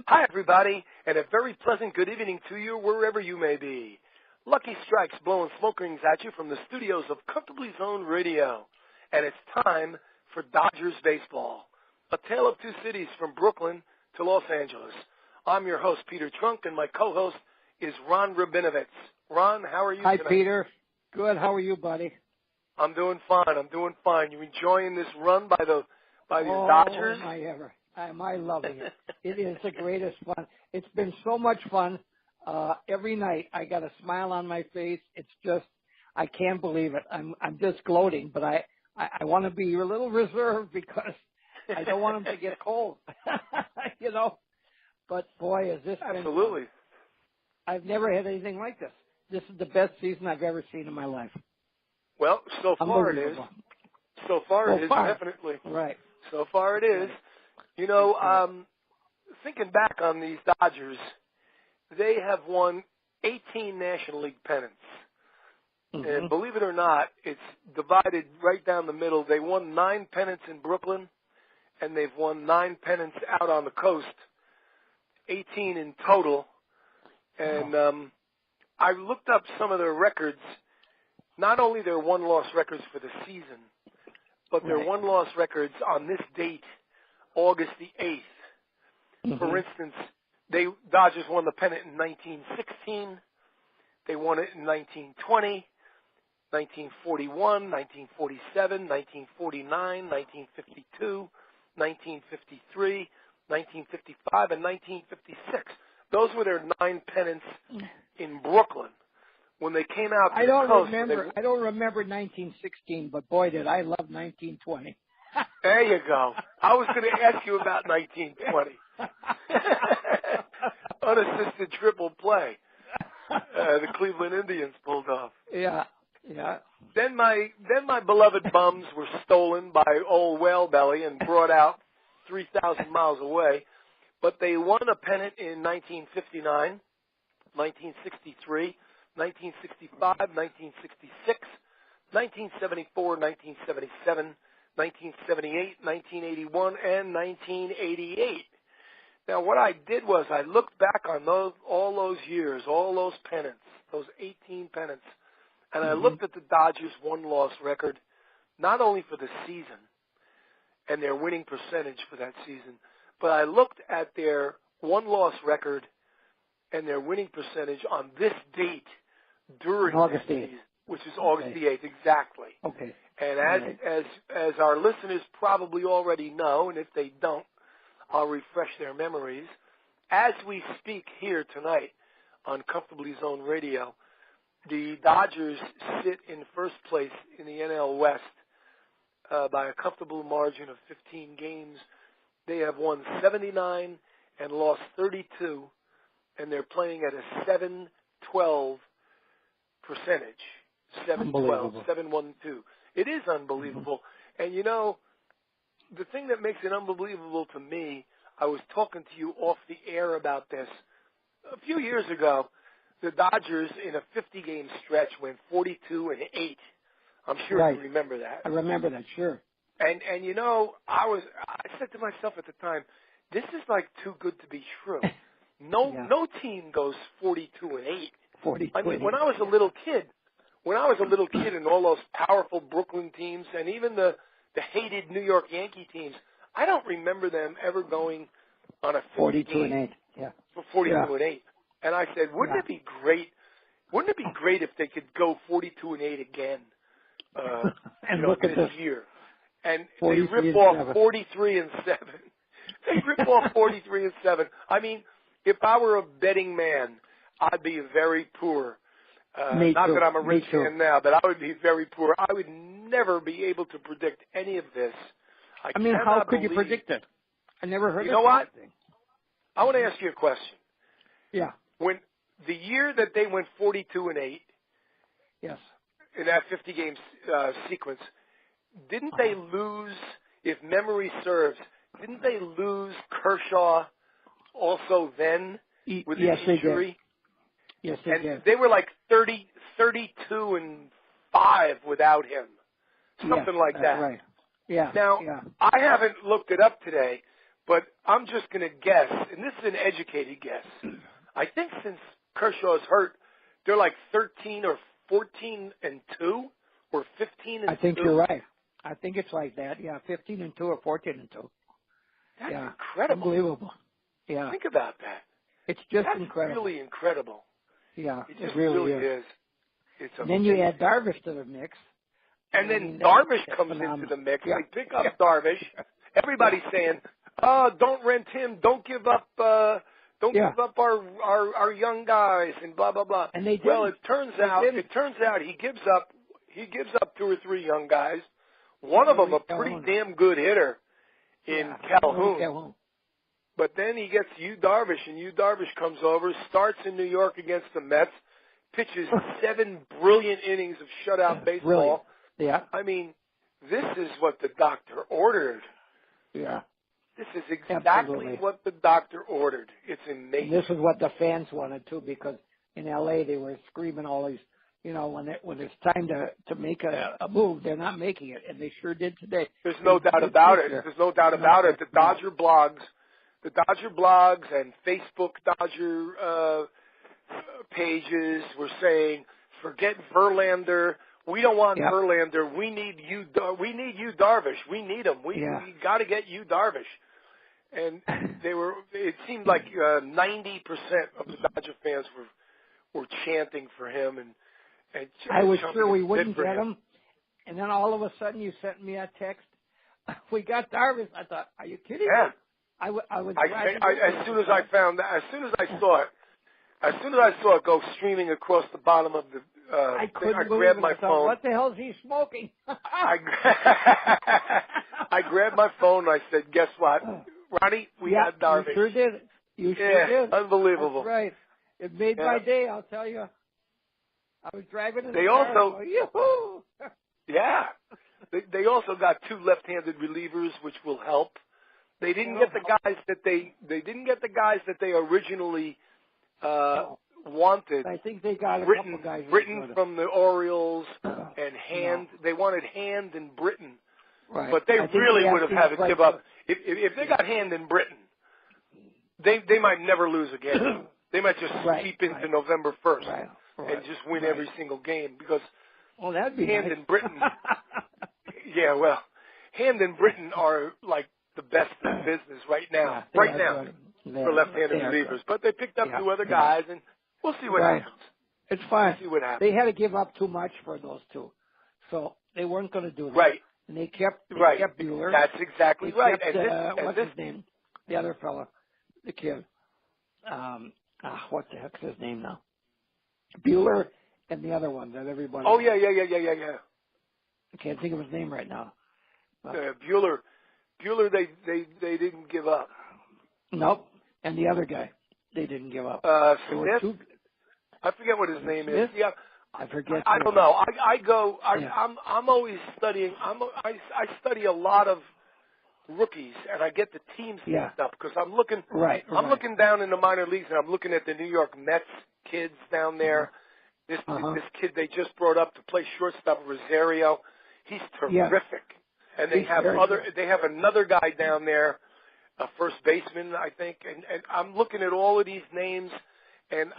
Hi, everybody, and a very pleasant good evening to you wherever you may be. Lucky Strikes blowing smoke rings at you from the studios of Comfortably Zoned Radio. And it's time for Dodgers baseball, a tale of two cities from Brooklyn to Los Angeles. I'm your host, Peter Trunk, and my co-host is Ron Rabinovitz. Ron, how are you tonight? Hi, Peter. Good. How are you, buddy? I'm doing fine. You enjoying this run by the Dodgers? Am I loving it. It is the greatest fun. It's been so much fun. Every night I got a smile on my face. It's just, I can't believe it. I'm just gloating, but I want to be a little reserved because I don't want them to get cold, you know. But boy, has this been Absolutely. fun. I've never had anything like this. This is the best season I've ever seen in my life. Well, so far it is. So far it is, definitely. Right. So far it is. You know, thinking back on these Dodgers, they have won 18 National League pennants. Mm-hmm. And believe it or not, it's divided right down the middle. They won 9 pennants in Brooklyn, and they've won 9 pennants out on the coast, 18 in total. And I looked up some of their records, not only their one-loss records for the season, but their one-loss records on this date, August the 8th. Mm-hmm. For instance, Dodgers won the pennant in 1916. They won it in 1920, 1941, 1947, 1949, 1952, 1953, 1955, and 1956. Those were their 9 pennants in Brooklyn. When they came out to the coast, I don't remember 1916, but boy, did I love 1920. There you go. I was going to ask you about 1920. Unassisted triple play. The Cleveland Indians pulled off. Yeah. Then my beloved bums were stolen by old Whale Belly and brought out 3,000 miles away. But they won a pennant in 1959, 1963, 1965, 1966, 1974, 1977, 1978, 1981, and 1988. Now, what I did was I looked back on all those years, all those pennants, those 18 pennants, and I looked at the Dodgers' one-loss record, not only for the season and their winning percentage for that season, but I looked at their one-loss record and their winning percentage on this date during August the 8th. season, which is August the 8th, exactly. Okay. And as our listeners probably already know, and if they don't, I'll refresh their memories. As we speak here tonight on Comfortably Zoned Radio, the Dodgers sit in first place in the NL West by a comfortable margin of 15 games. They have won 79 and lost 32, and they're playing at a 7-12 percentage. 7-12, 7-1-2. It is unbelievable. Mm-hmm. And, you know, the thing that makes it unbelievable to me, I was talking to you off the air about this. A few years ago, the Dodgers in a 50-game stretch went 42-8. I'm sure you remember that. I remember that, sure. And you know, I said to myself at the time, this is like too good to be true. No team goes 42-8. 42. I mean, when I was a little kid and all those powerful Brooklyn teams and even the hated New York Yankee teams, I don't remember them ever going on a 42-8. Yeah. 42-8. And I said, wouldn't it be great? Wouldn't it be great if they could go 42-8 again? And look at this year. And they rip off 43-7. They rip off 43-7. I mean, if I were a betting man, I'd be very poor. Not that I'm a rich man now, but I would be very poor. I would never be able to predict any of this. I mean, how could you predict it? I never heard of it. You know what? I want to ask you a question. Yeah. When the year that they went 42-8, yes, in that 50-game sequence, didn't they lose, if memory serves, didn't they lose Kershaw also then with an injury? Yes, they did. And they were like 32-5 without him, something like that. Right. Yeah. Now, I haven't looked it up today, But I'm just going to guess, and this is an educated guess. I think since Kershaw's hurt, they're like 13 or 14-2 or 15-2. I think you're right. I think it's like that. Yeah, 15-2 or 14-2. That's yeah, incredible. Unbelievable. Yeah. Think about that. It's just That's incredible. really incredible. Yeah, it just really is. It's and then you add Darvish to the mix. And then Darvish comes into the mix. Yeah. They pick up Darvish. Everybody's saying, "Oh, don't rent him. Don't give up. Give up our young guys." And blah blah blah. And they did. Well, it turns out he gives up 2 or 3 young guys. One of them a pretty damn good hitter in Calhoun. But then he gets Yu Darvish, and Yu Darvish comes over, starts in New York against the Mets, pitches 7 brilliant innings of shutout baseball. Brilliant. Yeah. I mean, this is what the doctor ordered. Yeah. This is exactly what the doctor ordered. It's amazing. And this is what the fans wanted too, because in LA they were screaming all these, when it's time to make a move, they're not making it, and they sure did today. There's no doubt about it. There's no doubt about it. The Dodger blogs and Facebook Dodger pages were saying, forget Verlander. We don't want Verlander. We need Yu Darvish. We need him. We got to get Yu Darvish. And it seemed like 90% of the Dodger fans were chanting for him, and I was sure we wouldn't get him. And then all of a sudden you sent me a text. We got Darvish. I thought, are you kidding? Yeah. I was as soon as I found that, as soon as I saw it go streaming across the bottom of the I grabbed my phone. What the hell is he smoking? I grabbed my phone and I said, guess what? Ronnie, we got Darvish. You sure did. You sure did. Unbelievable. That's right. It made my day, I'll tell you. I was driving in the car. Also, yoo-hoo! Yeah. They also got 2 left-handed relievers, which will help. They didn't get the guys that they originally wanted. I think they got a Britton, couple guys. Britton from the Orioles and Hand. No. They wanted Hand and Britton. Right. But they really would have had to give up. If they got Hand and Britton, they might never lose again. They might just sweep into November 1st and just win every single game because that'd be Hand nice. and Britton. Hand and Britton are like the best in business right now. For left-handed relievers. But they picked up 2 other guys, and we'll see what happens. It's fine. We'll see what happens. They had to give up too much for those 2, so they weren't going to do that. Right. And they kept Buehler. That's exactly right. What's his name? The other fella, the kid. What the heck's his name now? Buehler and the other one that everybody. Oh, yeah. I can't think of his name right now. Buehler, they didn't give up. Nope. And the other guy, they didn't give up. Smith? I forget what his name is. Yeah. I forget. I don't know. I'm always studying. I study a lot of rookies, and I get the teams mixed up because I'm looking. I'm looking down in the minor leagues, and I'm looking at the New York Mets kids down there. This kid they just brought up to play shortstop, Rosario. He's terrific. And they have another guy down there, a first baseman, I think. And I'm looking at all of these names, and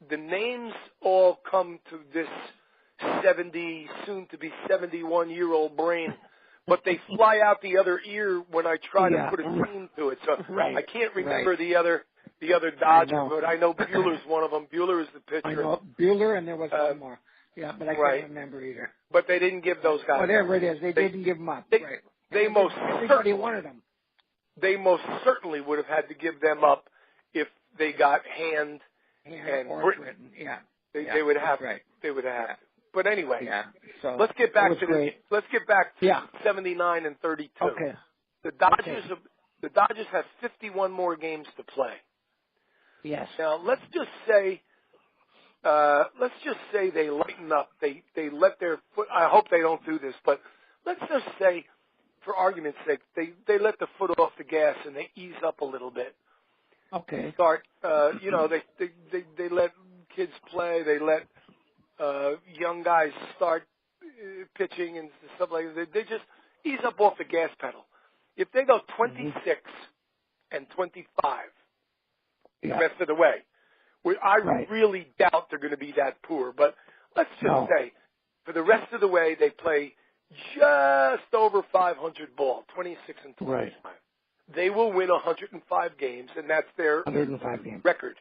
the names all come to this 70, soon to be 71-year-old brain, but they fly out the other ear when I try to put a team to it. So I can't remember the other Dodger, but I know Buehler's one of them. Buehler is the pitcher. I know Buehler, and there was one more. Yeah, but I can't remember either. But they didn't give those guys. Whatever it is, they didn't give them up. Everybody wanted them. They most certainly would have had to give them up if they got Hand and Britton. Yeah. They would have. They would have. But anyway, so let's get back to 79 and 32. Okay. The Dodgers have 51 more games to play. Yes. Now let's just say they lighten up. They let their foot. I hope they don't do this, but let's just say, for argument's sake, they let the foot off the gas and they ease up a little bit. Okay. Start. They let kids play. They let young guys start pitching and stuff like that. They just ease up off the gas pedal. If they go 26 the rest of the way. I really doubt they're going to be that poor, but let's just say for the rest of the way they play just over 500 ball, 26 and 25. Right. They will win 105 games, and that's their 105 games. record.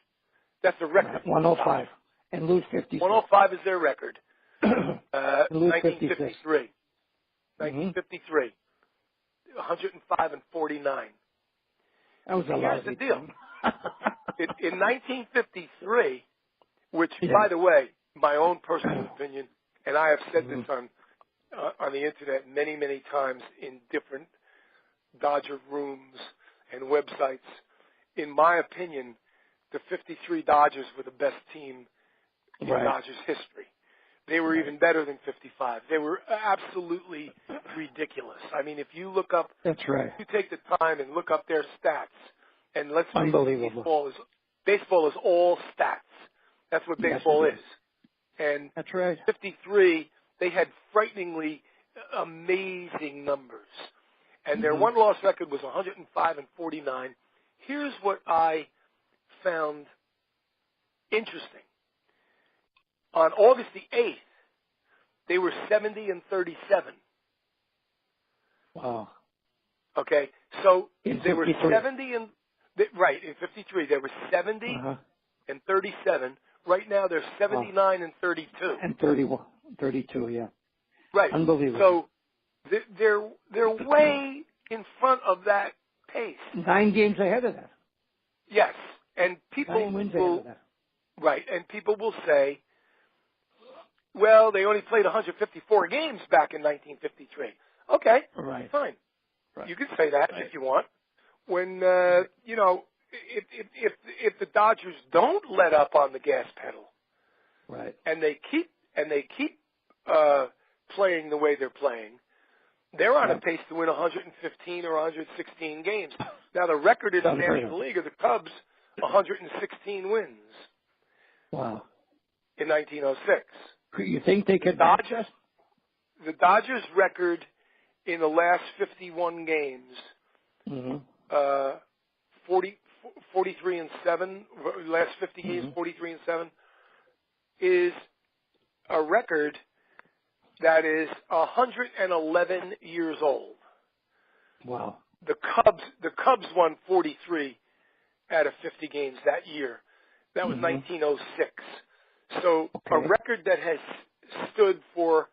That's the record. Right. 105 and lose 56. 105 is their record. lose 1953. 1953. 105 and 49. That was a lot. Here's the deal. In 1953, which, by the way, my own personal opinion, and I have said this on the internet many, many times in different Dodger rooms and websites. In my opinion, the 53 Dodgers were the best team in Dodgers history. They were even better than 55. They were absolutely ridiculous. I mean, if you look up, that's right. If you take the time and look up their stats, and let's face it, baseball is all stats. That's what baseball is. And that's right. 53, they had frighteningly amazing numbers. And their one-loss record was 105 and 49. Here's what I found interesting. On August the 8th, they were 70 and 37. Wow. Okay, so they were 53. 70 and in 53 they were 70 and 37. Right now they're 79 and 32. And 31, 32, yeah. Right. Unbelievable. So they're way in front of that pace. 9 games ahead of that. Yes, and people 9 wins ahead of that. Right, and people will say, well, they only played 154 games back in 1953. Okay, fine. Right. You can say that if you want. When if the Dodgers don't let up on the gas pedal, and they keep playing the way they're playing, they're on a pace to win 115 or 116 games. Now the record in the National League of the Cubs, 116 wins. Wow. In 1906. You think they could? The Dodgers' record in the last 51 games, 43 and 7. Last 50 games, 43 and 7, is a record that is 111 years old. Wow. The Cubs won 43 out of 50 games that year. That was 1906. So a record that has stood for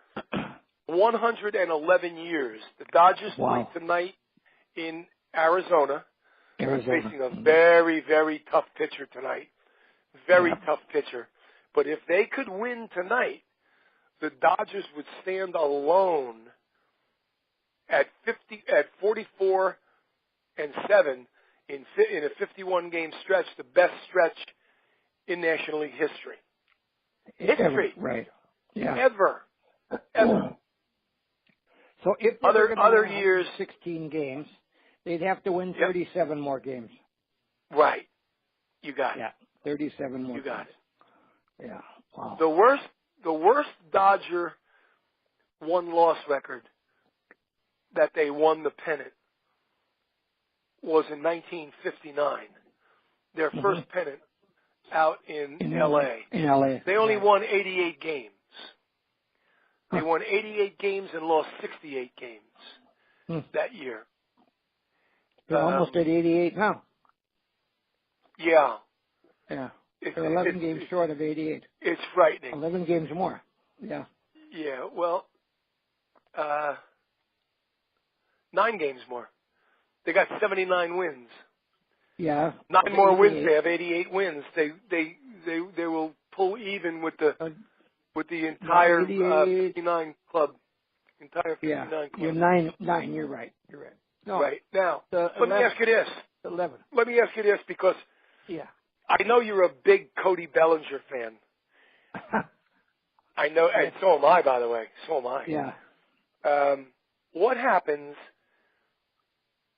111 years. The Dodgers play tonight in Arizona. Facing a very, very tough pitcher tonight. Very tough pitcher. But if they could win tonight, the Dodgers would stand alone at 44 and 7 in a 51 game stretch, the best stretch in National League history. History. Right. Yeah. Ever. So if other years 16 games, they'd have to win 37 more games. Right. You got it. Yeah. 37 more. You got games. It. Yeah. Wow. The worst Dodger one-loss record that they won the pennant was in 1959. Their first pennant out in L.A. In L.A. They only won 88 games. They won 88 games and lost 68 games that year. They're almost at 88 now. Yeah. Yeah. They're 11 games short of 88. It's frightening. 11 games more. Yeah. Yeah. Well, 9 games more. They got 79 wins. Yeah. 9 more wins. They have 88 wins. They will pull even with the entire 59 club. Entire 59 club. You're 9. You're right. You're right. No. Right. Now, let me ask you this. 11. Let me ask you this because I know you're a big Cody Bellinger fan. I know, and so am I, by the way. So am I. Yeah. What happens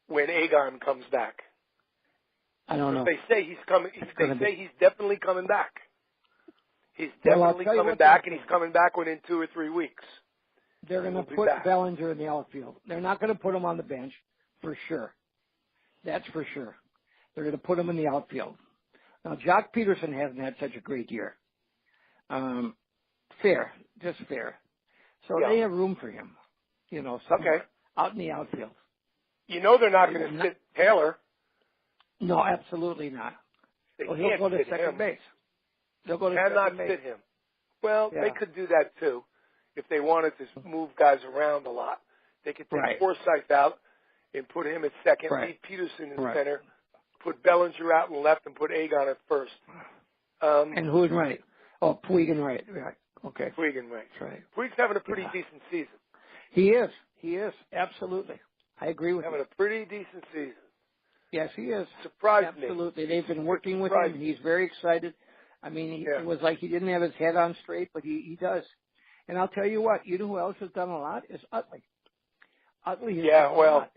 when Agon comes back? I don't know. They say he's coming. They say he's definitely coming back. He's definitely coming back, and he's coming back within 2 or 3 weeks. They're going to put Bellinger in the outfield. They're not going to put him on the bench, for sure. That's for sure. They're going to put him in the outfield. Now, Jock Peterson hasn't had such a great year. Fair, just fair. So they have room for him, somewhere out in the outfield. They're not going to sit Taylor. No, absolutely not. He'll go to second base. They'll go to cannot second base. sit him. Well, they could do that too if they wanted to move guys around a lot. They could take Forsythe out and put him at second, leave Peterson in center, put Bellinger out in left, and put Agon at first. And who in right? Oh, Puig in right. Right. Okay. Puig in right. That's right. Puig's having a pretty decent season. He is. Absolutely. I agree with you. Having a pretty decent season. Yes, he is. Surprised me. Absolutely. They've been working with him. him. He's very excited. I mean, it was like he didn't have his head on straight, but he does. And I'll tell you what, who else has done a lot is Utley. Utley has done a lot.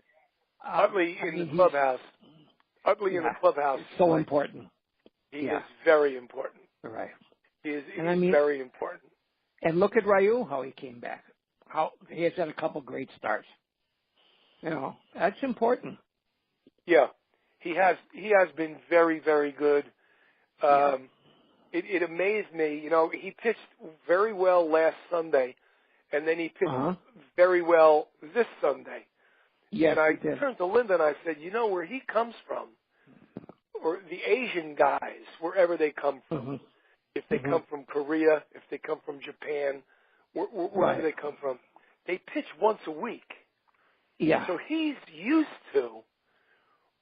Utley in the clubhouse. Utley in the clubhouse is so important. He is very important. Right. He is very important. And look at Ryu, how he came back. How he has had a couple great starts. That's important. Yeah. He has been very, very good. It amazed me. He pitched very well last Sunday, and then he pitched very well this Sunday. Yes, and I turned to Linda and I said, where he comes from, or the Asian guys, wherever they come from, if they come from Korea, if they come from Japan, wherever they come from, they pitch once a week. Yeah. So he's used to,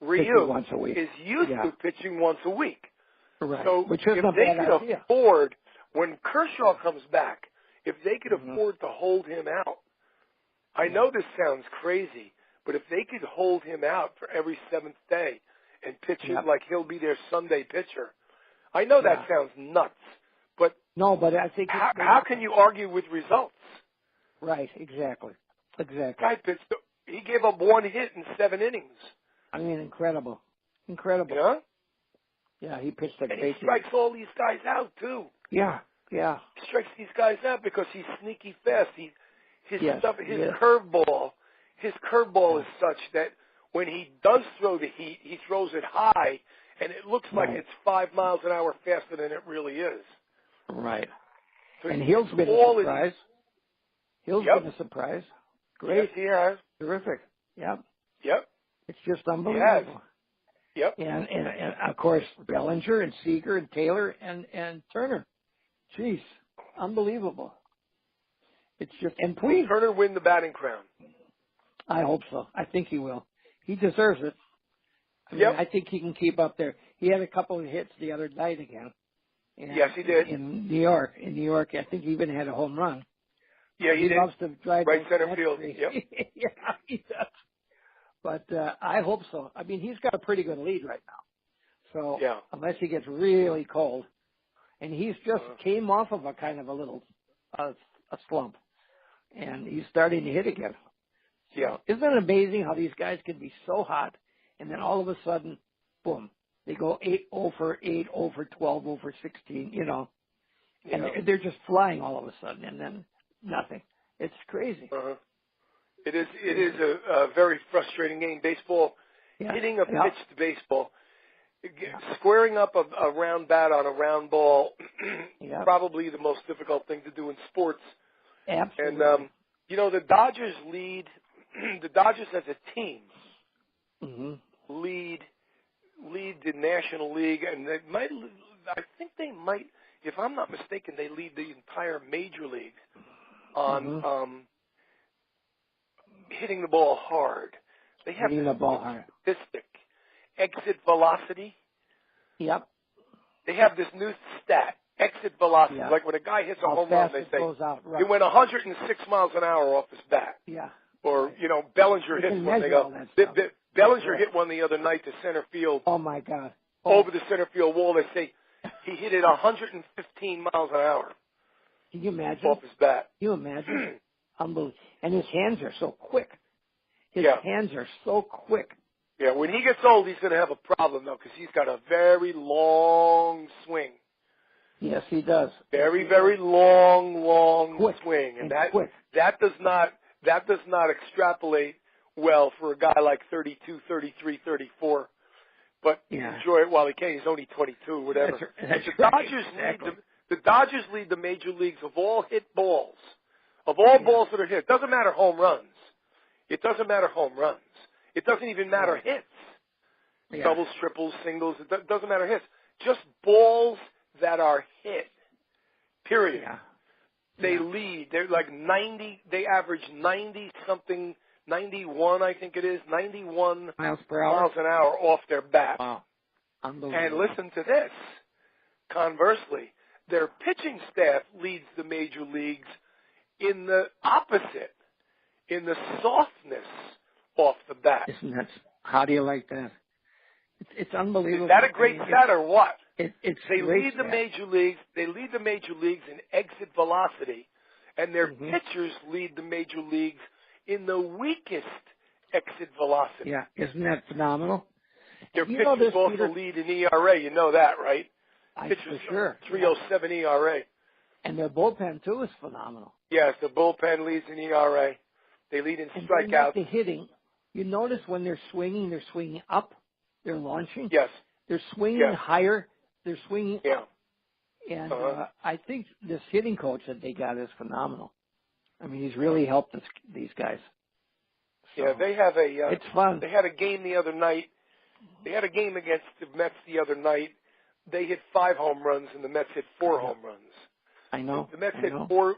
Ryu is used to pitching once a week. Right. So Which is if they could afford, when Kershaw comes back, if they could afford to hold him out, I know this sounds crazy, but if they could hold him out for every seventh day and pitch him like he'll be their Sunday pitcher, I know that sounds nuts, but I think how can you argue with results? Right, exactly. Guy pitched. He gave up one hit in 7 innings. I mean, incredible. Yeah? Yeah, he pitched like and he strikes all these guys out, too. Yeah. He strikes these guys out because he's sneaky fast. His curveball is such that when he does throw the heat, he throws it high, and it looks like it's 5 miles an hour faster than it really is. Right. So and Hill's been a surprise. Hill's been a surprise. Great. Yes, he has. Terrific. Yep. It's just He unbelievable. has. And of course Bellinger and Seager and Taylor and Turner. Jeez, unbelievable. It's just and please Turner win the batting crown. I hope so. I think he will. He deserves it. I mean, I think he can keep up there. He had a couple of hits the other night again. Yes, he did. In New York, I think he even had a home run. Yeah, he did. Loves to drive right center field. Yep. Yeah, he does. But I hope so. I mean, he's got a pretty good lead right now. So unless he gets really cold, and he's just came off of a kind of a little a slump, and he's starting to hit again. So, isn't it amazing how these guys can be so hot, and then all of a sudden, boom, they go 8-0 for 8, 0 for 12, 0 for 16, and they're just flying all of a sudden, and then nothing. It's crazy. It is a very frustrating game. Baseball, hitting a pitch to baseball, squaring up a round bat on a round ball, probably the most difficult thing to do in sports. Absolutely. And, the Dodgers lead, the Dodgers as a team lead the National League, and I think they might, if I'm not mistaken, they lead the entire Major League on hitting the ball hard. They have hitting the ball hard. Statistic exit velocity. Yep. They have this new stat, exit velocity. Like when a guy hits a home run, they say he went 106 miles an hour off his bat. Yeah. Or Bellinger hits one. They go. Bellinger hit one the other night to center field. Oh my God! Over the center field wall. They say he hit it 115 miles an hour. Can you imagine? Off his bat. Can you imagine? Unbelievable. And his hands are so quick. His hands are so quick. Yeah, when he gets old, he's going to have a problem, though, because he's got a very long swing. Yes, he does. Very, very long swing. And that does not extrapolate well for a guy like 32, 33, 34. but Yeah. enjoy it while he can. He's only 22 or whatever. That's the right. Dodgers Exactly. the Dodgers lead the major leagues of all hit balls, of all balls that are hit. It doesn't matter home runs. It doesn't matter home runs. It doesn't even matter hits. Yeah. Doubles, triples, singles. It doesn't matter hits. Just balls that are hit. Period. Yeah. They lead. They're like 90. They average 90 something, 91, I think it is, 91 miles an hour off their bat. Wow. Unbelievable. And listen to this. Conversely, their pitching staff leads the major leagues in the opposite, in the softness off the bat. Isn't that, how do you like that? It's unbelievable. Is that a great stat or what? It's They great lead the stat. major leagues. They lead the major leagues in exit velocity, and their pitchers lead the major leagues in the weakest exit velocity. Yeah, isn't that phenomenal? Their You pitchers know this, also Peter, lead in ERA. You know that, right? Pitchers, for sure. 3.07 ERA. And their bullpen too is phenomenal. Yes, the bullpen leads in ERA. They lead in And strikeouts. the hitting, you notice when they're swinging up. They're launching. Yes. They're swinging higher. They're swinging up. And I think this hitting coach that they got is phenomenal. I mean, he's really helped these guys. So, Yeah, they have a. it's fun. They had a game the other night. They had a game against the Mets the other night. They hit 5 home runs, and the Mets hit 4 home runs. I know. The Mets hit four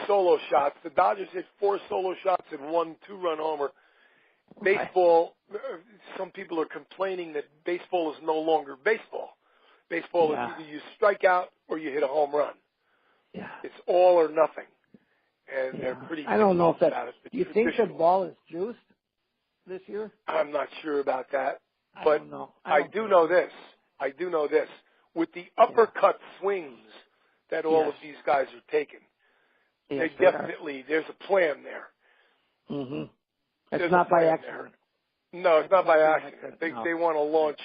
solo shots. The Dodgers hit 4 solo shots and 1 2-run homer. Baseball, some people are complaining that baseball is no longer baseball. Baseball is either you strike out or you hit a home run. Yeah. It's all or nothing. And they're pretty I don't know if that. about it. Do you think the ball is juiced this year? I'm not sure about that. I But don't know. I do know this. With the uppercut swings that all of these guys are taking, they definitely, there's a plan there. Mm-hmm. It's not by accident. No, it's not by accident. They want to launch.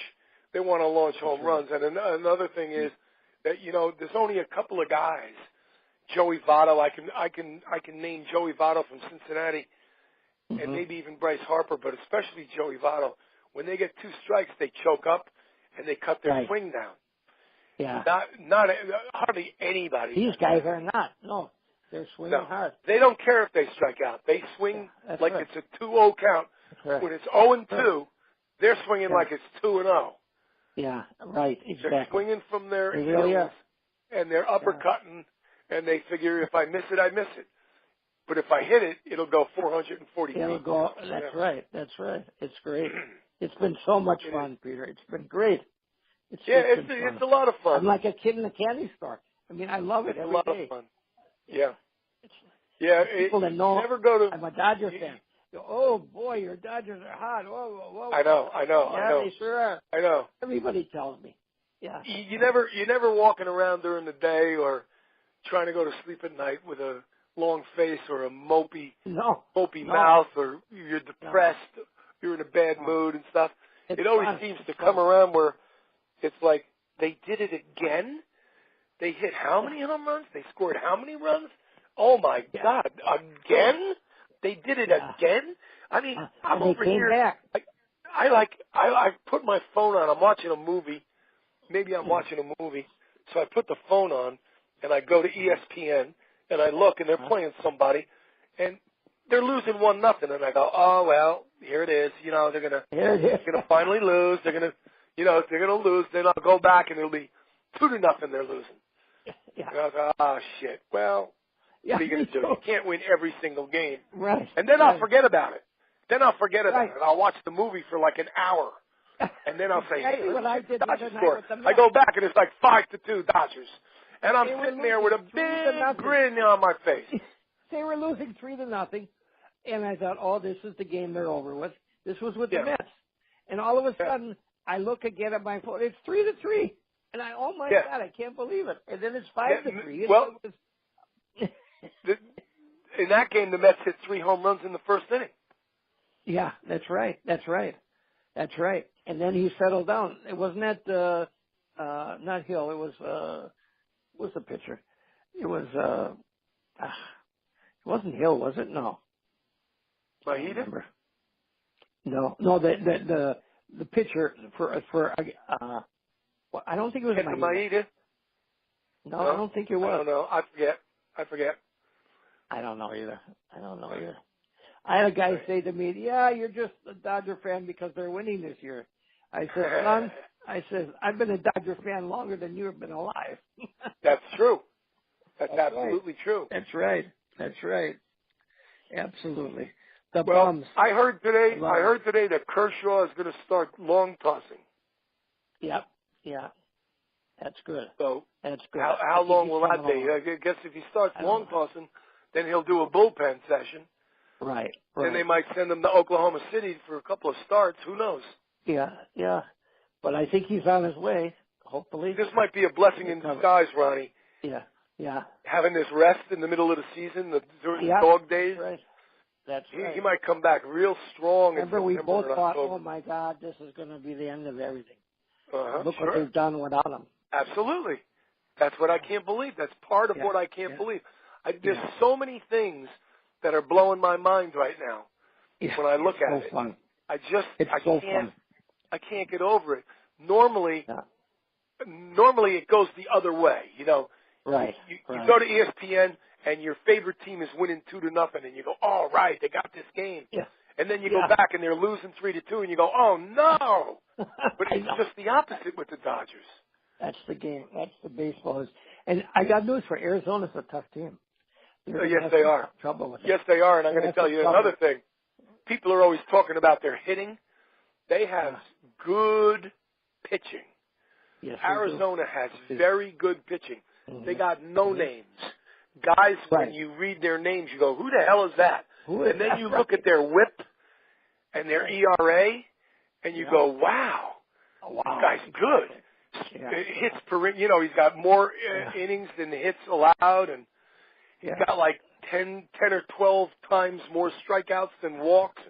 They want to launch home runs. And another thing is that there's only a couple of guys. Joey Votto. I can name Joey Votto from Cincinnati, and maybe even Bryce Harper, but especially Joey Votto. When they get 2 strikes, they choke up and they cut their swing down. Yeah. Not hardly anybody. These guys are not. No. They're swinging hard. They don't care if they strike out. They swing like it's a 2-0 count. When it's 0-2, they're swinging like it's 2-0. Yeah, right, exactly. They're swinging from their heels, and they're uppercutting, and they figure if I miss it, I miss it. But if I hit it, it'll go 440 feet. It'll go. That's right. It's great. It's been so much fun, Peter. It's been great. It's a lot of fun. I'm like a kid in a candy store. I mean, I love it every day. It's a lot of fun. Yeah. People that know never go to. I'm a Dodger fan. Oh boy, your Dodgers are hot. Whoa. I know. Yeah, they sure are. I know. Everybody tells me. Yeah. You're never walking around during the day or trying to go to sleep at night with a long face or a mopey mouth, or you're depressed, you're in a bad mood and stuff. It always seems to come around where it's like they did it again. They hit how many home runs? They scored how many runs? Oh my God! Again? They did it again? I mean, I'm over here. Back. I put my phone on. I'm watching a movie. Maybe I'm watching a movie. So I put the phone on and I go to ESPN and I look and they're playing somebody and they're losing 1-0 and I go, oh well, here it is. They're gonna finally lose. They're gonna lose. Then I'll go back and it'll be 2-0. They're losing. Yeah. And I was oh shit. Well, what are you going to do? You can't win every single game. Right. And then I'll forget about it. And I'll watch the movie for like an hour. And then I'll say, hey, what I did Dodgers score. I go back and it's like 5-2 Dodgers. And I'm sitting there with a big grin on my face. They were losing 3-0. And I thought, oh, this is the game they're over with. This was with the Mets. And all of a sudden, I look again at my phone. It's 3-3. And oh my God, I can't believe it. And then it's 5-3. Well, in that game, the Mets hit 3 home runs in the first inning. Yeah, that's right. And then he settled down. It wasn't that not Hill. It was the pitcher. It was it wasn't Hill, was it? No. Mahita? No. The the pitcher for well, I don't think it was Maeda. No, I don't think it was. I don't know. I forget. I don't know either. I had a guy say to me, "Yeah, you're just a Dodger fan because they're winning this year." I said, "Son," I said, "I've been a Dodger fan longer than you have been alive." That's true. That's absolutely true. That's right. Absolutely. The well, bums. I heard today that Kershaw is going to start long tossing. Yep. Yeah. That's good. So that's good. How long will that be? I guess if he starts long tossing, then he'll do a bullpen session. Right. Then they might send him to Oklahoma City for a couple of starts. Who knows? Yeah. But I think he's on his way. Hopefully. This might be a blessing in disguise, Ronnie. Yeah. Having this rest in the middle of the season, during the dog days. Right. That's right. He might come back real strong. Remember, we both thought, "Oh my God, this is going to be the end of everything." Look what they've done without him. Absolutely. That's what I can't believe. That's part of what I can't believe. There's so many things that are blowing my mind right now when I look at it. Fun. I can't get over it. Normally it goes the other way. You know, you go to ESPN and your favorite team is winning 2-0, and you go, "Oh, right, they got this game." Yeah. And then you go back and they're losing 3-2, and you go, "Oh no!" But it's just the opposite with the Dodgers. That's the game. That's the baseball. And I got news for Arizona's a tough team. Yes, they are. Trouble with yes, they are. And I'm going to tell you another thing. People are always talking about their hitting. They have good pitching. Yes, Arizona has very good pitching. Mm-hmm. They got no names. Guys, when you read their names, you go, "Who the hell is that?" And then you look at their WHIP and their ERA, and you go, "Wow, this guy's good." Hits per, he's got more innings than the hits allowed, and he's got like 10 or 12 times more strikeouts than walks.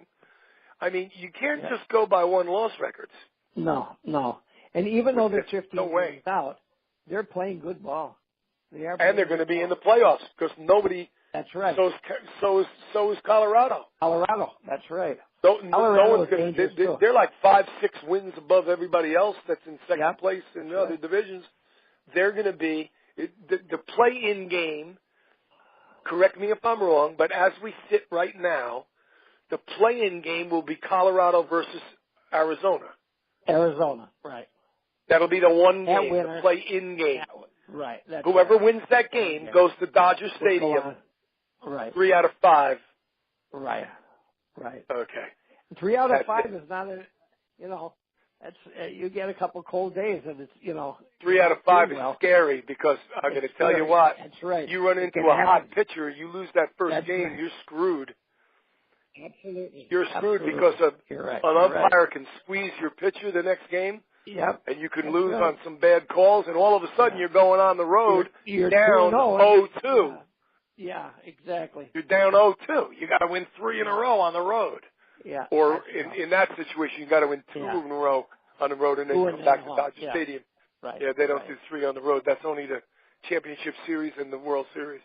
I mean, you can't just go by one-loss records. No. And even though they're 15 games out, they're playing good ball. And they're going to be in the playoffs because nobody. That's right. So is Colorado. That's right. No one's going to. They're like 5-6 wins above everybody else that's in second place in the other divisions. They're going to be the play-in game. Correct me if I'm wrong, but as we sit right now, the play-in game will be Colorado versus Arizona. Right. That'll be the one game, the play-in game. Right. Whoever wins that game goes to Dodger Stadium. Right. 3 out of 5. Right. Okay. 3 out of 5 is not that's you get a couple cold days and it's 3 out of 5 is scary because I'm going to tell you what. That's right. You run into a hot pitcher, you lose that first game, you're screwed. Absolutely. You're screwed because an umpire can squeeze your pitcher the next game. Yep. And you can lose on some bad calls, and all of a sudden you're going on the road you're down 0-2. Yeah, exactly. You're down 0-2. You got to win 3 in a row on the road. Yeah. Or in that situation, you got to win 2 in a row on the road and then come back to Dodger Stadium. Right. Yeah, they don't do 3 on the road. That's only the Championship Series and the World Series.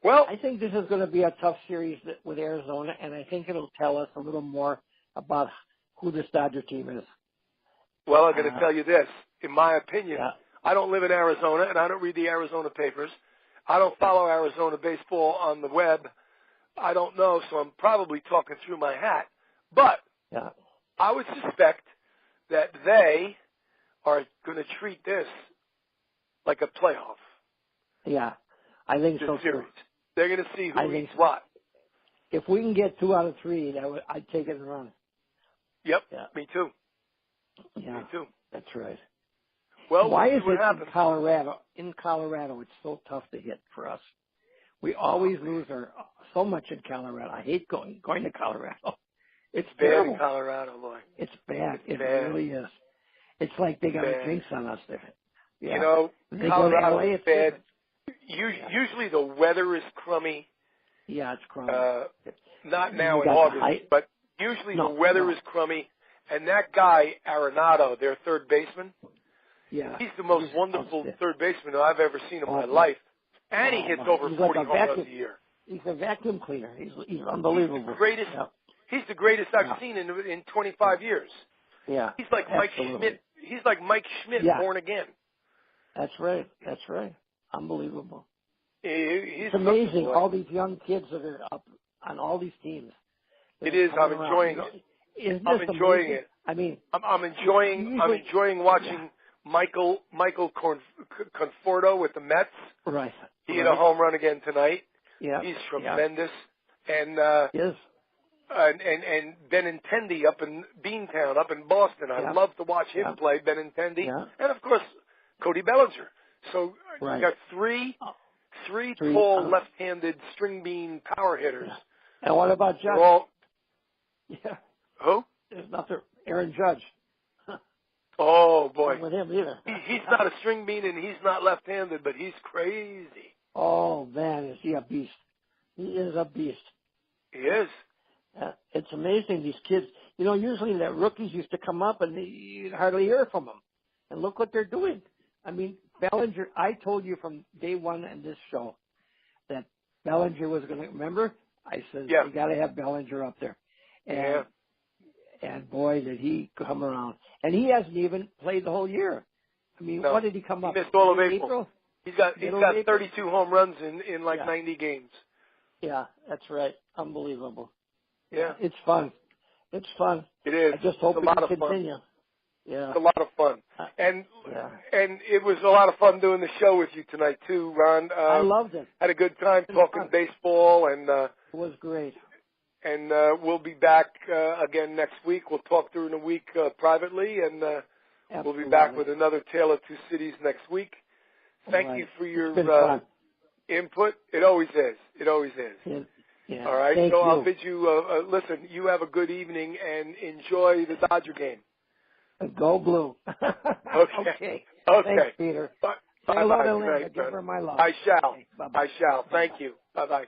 Well, I think this is going to be a tough series with Arizona, and I think it'll tell us a little more about who this Dodger team is. Well, I'm going to tell you this. In my opinion, I don't live in Arizona, and I don't read the Arizona papers. I don't follow Arizona baseball on the web. I don't know, so I'm probably talking through my hat. But I would suspect that they are going to treat this like a playoff. Yeah, I think so too. They're going to see who eats what. If we can get 2 out of 3, I'd take it and run. Yep, me too. Yeah, me too. That's right. Well, why is it in Colorado? In Colorado, it's so tough to hit for us. We always lose so much in Colorado. I hate going to Colorado. It's bad terrible. in Colorado, boy. It's bad. It really is. It's like they got a jinx on us there. Yeah. Colorado is bad. Usually the weather is crummy. Yeah, it's crummy. Not now in August, but usually the weather is crummy. And that guy, Arenado, their third baseman, he's the most wonderful third baseman I've ever seen in my life. And he hits over 40 home runs a year. He's a vacuum cleaner. He's unbelievable. He's the greatest I've seen in 25 years. Yeah. He's like Mike Schmidt. He's like Mike Schmidt, born again. That's right. Unbelievable. He's it's amazing, all these young kids that are up on all these teams. It is. I'm enjoying it. I'm enjoying it. I mean, I'm enjoying watching Michael Conforto with the Mets. Right. He hit a home run again tonight. Yeah. He's tremendous. And yes. And Benintendi up in Beantown, up in Boston. I love to watch him play, Benintendi. Yeah. And of course, Cody Bellinger. So you got three tall left-handed string bean power hitters. Yeah. And what about Judge? Yeah. Who? There's nothing. Aaron Judge. Oh boy. Not with him either. He's not a string bean and he's not left-handed, but he's crazy. Oh man, is he a beast? He is a beast. He is. It's amazing, these kids. You know, usually the rookies used to come up and you'd hardly hear from them. And look what they're doing. I mean, Bellinger, I told you from day one in this show that Bellinger was going to, remember? I said, you got to have Bellinger up there. And boy, did he come around. And he hasn't even played the whole year. I mean, what did he come up? He missed all of April. He's got 32 home runs in like 90 games. Yeah, that's right. Unbelievable. Yeah. It's fun. It is. I just hope it can continue. Yeah. It's a lot of fun. And it was a lot of fun doing the show with you tonight too, Ron. I loved it. Had a good time talking baseball and it was great. And we'll be back again next week. We'll talk during the week privately, and we'll be back with another Tale of Two Cities next week. Thank you for your input. It always is. Yeah. All right. Thank so you. I'll bid you listen. You have a good evening and enjoy the Dodger game. Go Blue. Okay. Thanks, Peter. Bye. Say hello to Linda. Give her my love. I shall. Okay, bye-bye. I shall. Thank you. Bye-bye.